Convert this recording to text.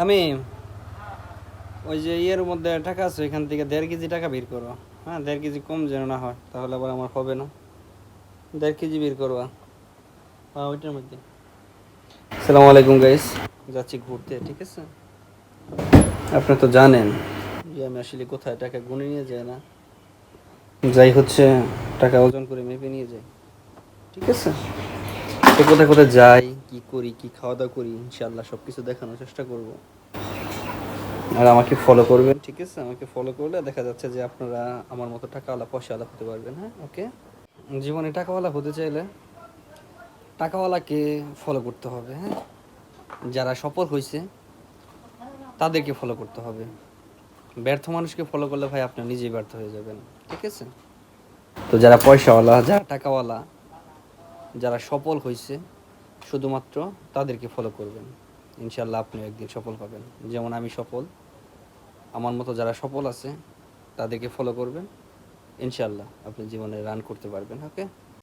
আমি ওই যে ইয়ের মধ্যে টাকা আছে এখান থেকে 1.5 কেজি টাকা বের করো। হ্যাঁ, 1.5 কেজি কম যেন না হয়, তাহলে আবার আমার হবে না। 1.5 কেজি বের করবা। হ্যাঁ, ওইটার মধ্যে। আসসালামু আলাইকুম গাইস, যাচ্ছি ঘুরতে, ঠিক আছে? আপনি তো জানেন যে আমি আসলে কোথায় টাকা গুনে নিয়ে যাই না, যাই হচ্ছে টাকা ওজন করে মেপে নিয়ে যাই, ঠিক আছে? তো কোথায় কোথায় যাই, কি করি, কি খাওয়া দাওয়া করি, ইনশাল্লাহ সব কিছু দেখানোর চেষ্টা করব। আর আমাকে ফলো করবেন, ঠিক আছে? আমাকে ফলো করলে দেখা যাচ্ছে যে আপনারা আমার মতো টাকাওয়ালা পয়সাওয়ালা হতে পারবেন। হ্যাঁ, ওকে। জীবনে টাকাওয়ালা হতে চাইলে টাকাওয়ালাকে ফলো করতে হবে। হ্যাঁ, যারা সফল হয়েছে তাদেরকে ফলো করতে হবে। ব্যর্থ মানুষকে ফলো করলে ভাই আপনি নিজেই ব্যর্থ হয়ে যাবেন, ঠিক আছে? তো যারা পয়সাওয়ালা, যারা টাকাওয়ালা, যারা সফল হয়েছে শুধুমাত্র তাদেরকে ফলো করবেন। ইনশাল্লাহ আপনি একদিন সফল পাবেন, যেমন আমি সফল। আমার মতো যারা সফল আছে তাদেরকে ফলো করবেন, ইনশাল্লাহ আপনি জীবনে রান করতে পারবেন। ওকে।